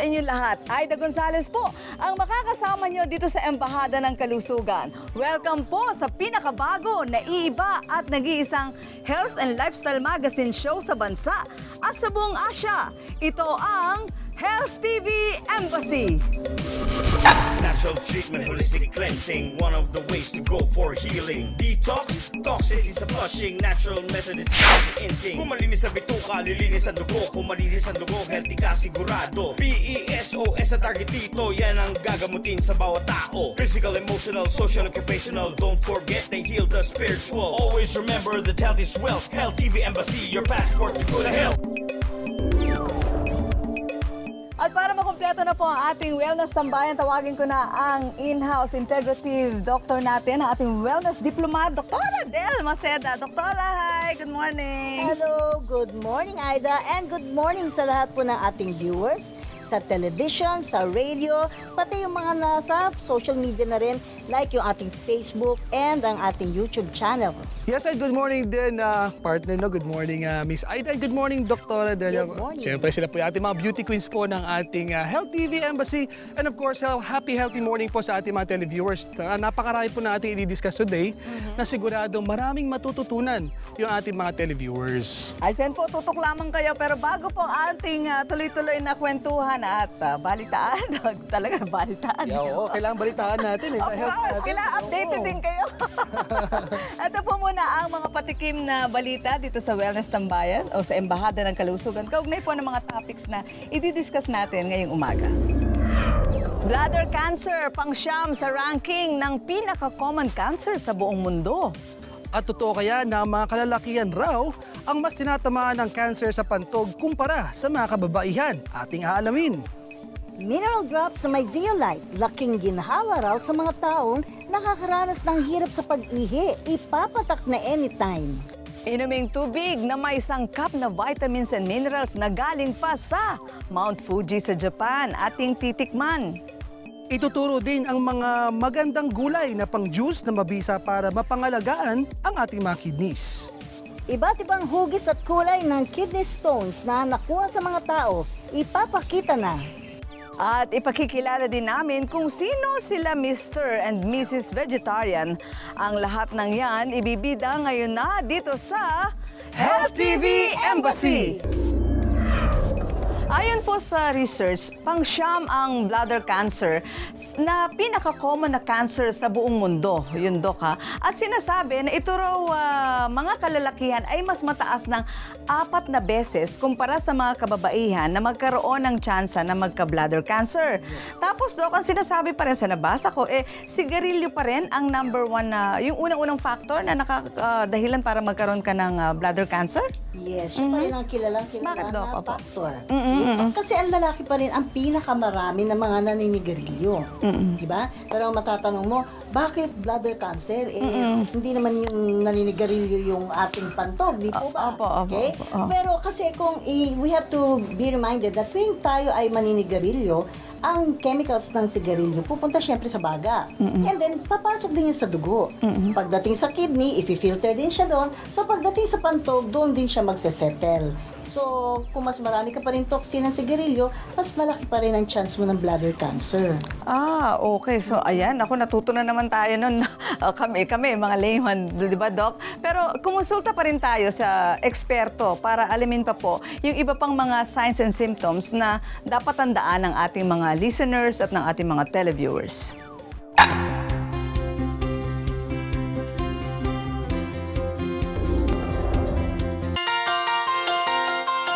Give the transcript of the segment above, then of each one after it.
inyong lahat. Aida Gonzalez po ang makakasama nyo dito sa Embahada ng Kalusugan. Welcome po sa pinakabago, naiiba at nag-iisang health and lifestyle magazine show sa bansa at sa buong Asia. Ito ang Health TV Embassy. Natural treatment, holistic cleansing, one of the ways to go for healing. Detox, toxins is a flushing, natural method is ending. Kung malinis ang bituka, lilinis ang dugo. Kung malinis ang dugo, healthy ka sigurado. PESOS ang target dito, yan ang gagamutin sa bawat tao. Physical, emotional, social, occupational, don't forget they heal the spiritual. Always remember that health is wealth. Health TV Embassy, your passport to good health. At para makumpleto na po ang ating wellness tambayan, tawagin ko na ang in-house integrative doctor natin, ang ating wellness diplomat, Doktora Del Maceda. Doktora, hi! Good morning! Hello! Good morning, Aida! And good morning sa lahat po ng ating viewers sa television, sa radio, pati yung mga nasa social media na rin, like yung ating Facebook and ang ating YouTube channel. Yes, and good morning din, partner. No? Good morning, Miss Aida. Good morning, Dr. Delia. Good morning. Siyempre, sila po yung ating mga beauty queens po ng ating Health TV Embassy. And of course, happy, healthy morning po sa ating mga televiewers. Napakarami po na ating i-discuss today na sigurado maraming matututunan yung ating mga televiewers. Ay, dyan po, tutok lamang kayo. Pero bago po ang ating tuloy-tuloy na kwentuhan at balitaan, talaga balitaan. Yeah, oo, kailangan balitaan natin sa health natin. Kailangan updated din kayo. Ito po muna ang mga patikim na balita dito sa Wellness Tambayan o sa Embahada ng Kalusugan. Kaugnay po ng mga topics na i-discuss natin ngayong umaga. Bladder cancer, pang-siyam sa ranking ng pinaka-common cancer sa buong mundo. At totoo kaya na mga kalalakihan raw ang mas tinatamaan ng cancer sa pantog kumpara sa mga kababaihan? Ating aalamin. Mineral drops sa may zeolite, laking ginhawa raw sa mga taong nakakaranas ng hirap sa pag-ihi, ipapatak na anytime. Inuming tubig na may sangkap na vitamins and minerals na galing pa sa Mount Fuji sa Japan, ating titikman. Ituturo din ang mga magandang gulay na pang-juice na mabisa para mapangalagaan ang ating mga kidneys. Iba't ibang hugis at kulay ng kidney stones na nakuha sa mga tao, ipapakita na. At ipakikilala din namin kung sino sila Mr. and Mrs. Vegetarian. Ang lahat ng yan ibibida ngayon na dito sa Health TV Embassy. Ayon po sa research, pang-siyam ang bladder cancer na pinaka-common na cancer sa buong mundo. Yun, Dok, ha? At sinasabi na ito raw mga kalalakihan ay mas mataas ng 4 na beses kumpara sa mga kababaihan na magkaroon ng tsansa na magka-bladder cancer. Tapos, Dok, ang sinasabi pa rin sa nabasa ko, sigarilyo pa rin ang number 1 na, yung unang-unang factor na dahilan para magkaroon ka ng bladder cancer? Yes, siya pa rin ang kilalang Bakit, Doc? na factor. Kasi ang lalaki pa rin ang pinakamarami ng mga naninigarilyo. Diba? Pero ang matatanong mo, bakit bladder cancer? Hindi naman yung naninigarilyo yung ating pantog, di po ba? Okay? Pero kasi kung we have to be reminded that tuwing tayo ay maninigarilyo, ang chemicals ng sigarilyo pupunta syempre sa baga. And then, papasok din yan sa dugo. Pagdating sa kidney, i-filter din siya doon. So, pagdating sa pantog, doon din siya magsesettle. So, kung mas marami ka pa rin toxin ng sigarilyo, mas malaki pa rin ang chance mo ng bladder cancer. Okay. So, ayan. Ako, natuto na naman tayo nun. kami, mga layman, di ba, Doc? Pero, kumusulta pa rin tayo sa eksperto para alamin pa po yung iba pang mga signs and symptoms na dapat tandaan ng ating mga listeners at ng ating mga televiewers.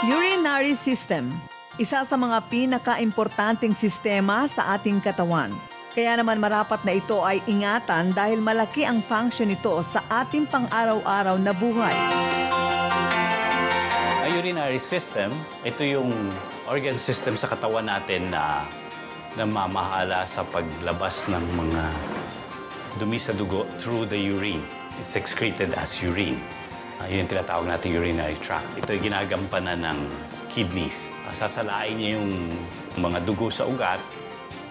Urinary system, isa sa mga pinaka-importanteng sistema sa ating katawan. Kaya naman marapat na ito ay ingatan dahil malaki ang function nito sa ating pang-araw-araw na buhay. Ang urinary system, ito yung organ system sa katawan natin na namamahala sa paglabas ng mga dumi sa dugo through the urine. It's excreted as urine. Yun yung tinatawag natin urinary tract. Ito yung ginagampanan ng kidneys. Sasalain niya yung mga dugo sa ugat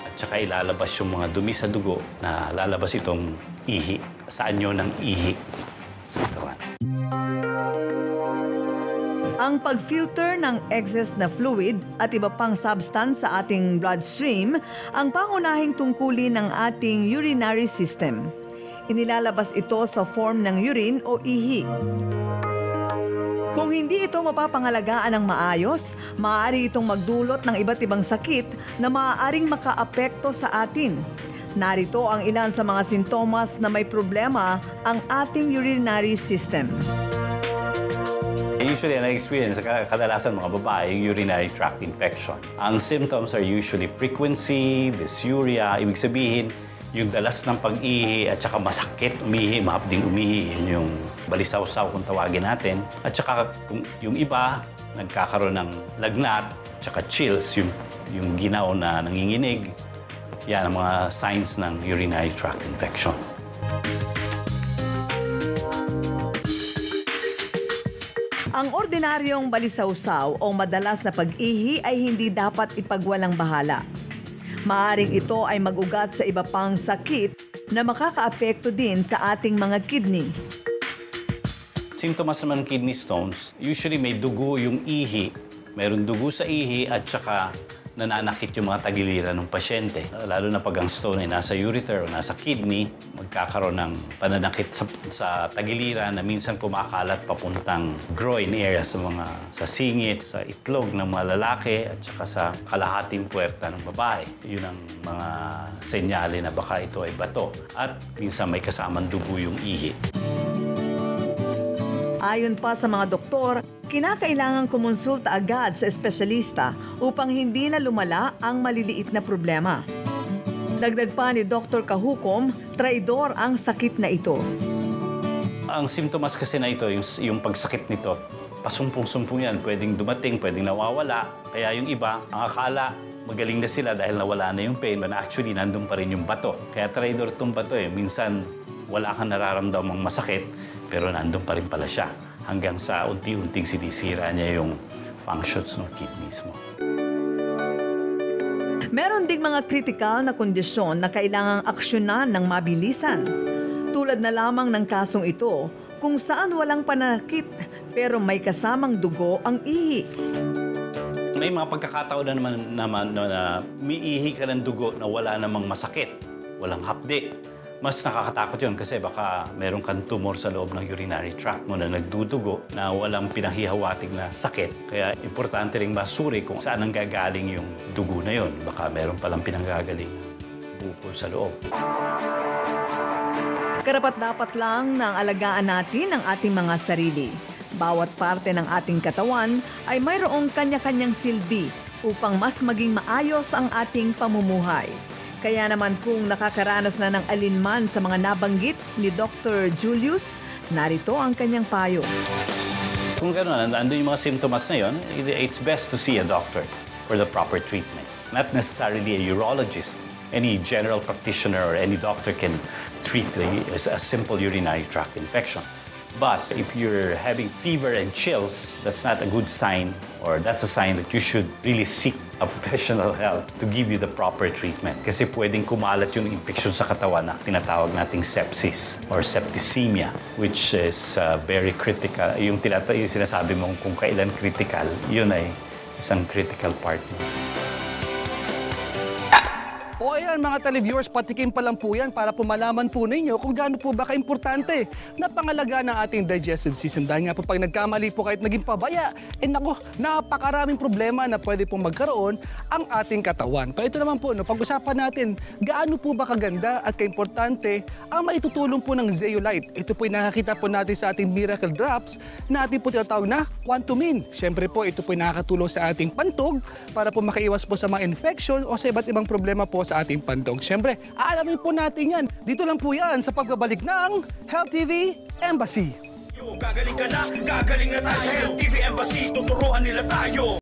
at saka ilalabas yung mga dumi sa dugo na lalabas itong ihi. Sa anyo ng ihi sa katawan. Ang Ang pag-filter ng excess na fluid at iba pang substance sa ating bloodstream ang pangunahing tungkulin ng ating urinary system. Inilalabas ito sa form ng urine o ihi. Kung hindi ito mapapangalagaan ng maayos, maaari itong magdulot ng iba't ibang sakit na maaaring makaapekto sa atin. Narito ang ilan sa mga sintomas na may problema ang ating urinary system. Usually, na-experience kadalasan mga babae, yung urinary tract infection. Ang symptoms are usually frequency, dysuria, ibig sabihin, yung dalas ng pag-ihi at saka masakit umihi, mahapding umihi, yun yung balisaw-saw kung tawagin natin. At saka yung iba, nagkakaroon ng lagnat, at saka chills, yung ginaw na nanginginig. Yan ang mga signs ng urinary tract infection. Ang ordinaryong balisawsaw o madalas na pag-ihi ay hindi dapat ipagwalang bahala. Maaring ito ay mag-ugat sa iba pang sakit na makakaapekto din sa ating mga kidney. Symptoms naman ng kidney stones, usually may dugo yung ihi. Mayroon dugo sa ihi at saka nananakit yung mga tagiliran ng pasyente. Lalo na pag ang stone ay nasa ureter o nasa kidney, magkakaroon ng pananakit sa tagiliran na minsan kumakalat papuntang groin area sa singit, sa itlog ng mga lalaki at saka sa kalahating puwerta ng babae. Yun ang mga senyale na baka ito ay bato. At minsan may kasamang dugo yung ihi. Ayon pa sa mga doktor, kinakailangan kumonsulta agad sa espesyalista upang hindi na lumala ang maliliit na problema. Dagdag pa ni Dr. Kahukom, traidor ang sakit na ito. Ang simptomas kasi na ito, yung pagsakit nito, pasumpong-sumpong yan. Pwedeng dumating, pwedeng nawawala. Kaya yung iba, ang akala, magaling na sila dahil nawala na yung pain, but actually nandun pa rin yung bato. Kaya traidor itong bato eh. Minsan, wala kang nararamdamang masakit, pero nandun pa rin pala siya. Hanggang sa unti-unting sinisira niya yung functions ng kidneys mo. Meron ding mga kritikal na kondisyon na kailangang aksyonan ng mabilisan. Tulad na lamang ng kasong ito, kung saan walang pananakit pero may kasamang dugo ang ihi. May mga pagkakataon naman na umiihi ka ng dugo na wala namang masakit, walang hapdi. Mas nakakatakot yun kasi baka meron kang tumor sa loob ng urinary tract mo na nagdudugo na walang pinahihawating na sakit. Kaya importante ring masuri kung saan ang gagaling yung dugo na yun. Baka meron palang pinanggagaling bukol sa loob. Karapat-dapat lang na alagaan natin ang ating mga sarili. Bawat parte ng ating katawan ay mayroong kanya-kanyang silbi upang mas maging maayos ang ating pamumuhay. Kaya naman kung nakakaranas na ng alinman sa mga nabanggit ni Dr. Julius, narito ang kanyang payo. Kung gano'n, andun yung mga symptoms na yun, it's best to see a doctor for the proper treatment. Not necessarily a urologist. Any general practitioner or any doctor can treat a simple urinary tract infection. But if you're having fever and chills, that's not a good sign, or that's a sign that you should really seek a professional help to give you the proper treatment. Kasi pwedeng kumalat yung infection sa katawan na tinatawag nating sepsis or septicemia, which is very critical. Yung sinasabi mong kung kailan critical, yun ay isang critical part mo. O ayan mga televiewers, patikim pa lang po yan para po malaman po ninyo kung gaano po ba kaimportante na pangalagaan ng ating digestive system. Dahil nga po pag nagkamali po kahit naging pabaya, naku, napakaraming problema na pwede pong magkaroon ang ating katawan. Pero ito naman po, pag-usapan natin, gaano po ba kaganda at kaimportante ang maitutulong po ng zeolite. Ito po nakakita po natin sa ating miracle drops na ating po tinatawag na Quantumin. Siyempre po, ito po nakakatulong sa ating pantog para po makaiwas po sa mga infection o sa iba't ibang problema po sa ating pantog. Siyempre, aalamin po natin yan. Dito lang po yan sa pagbabalik ng Health TV Embassy. Gagaling ka na, gagaling na tayo sa Health TV Embassy. Tuturuan nila tayo.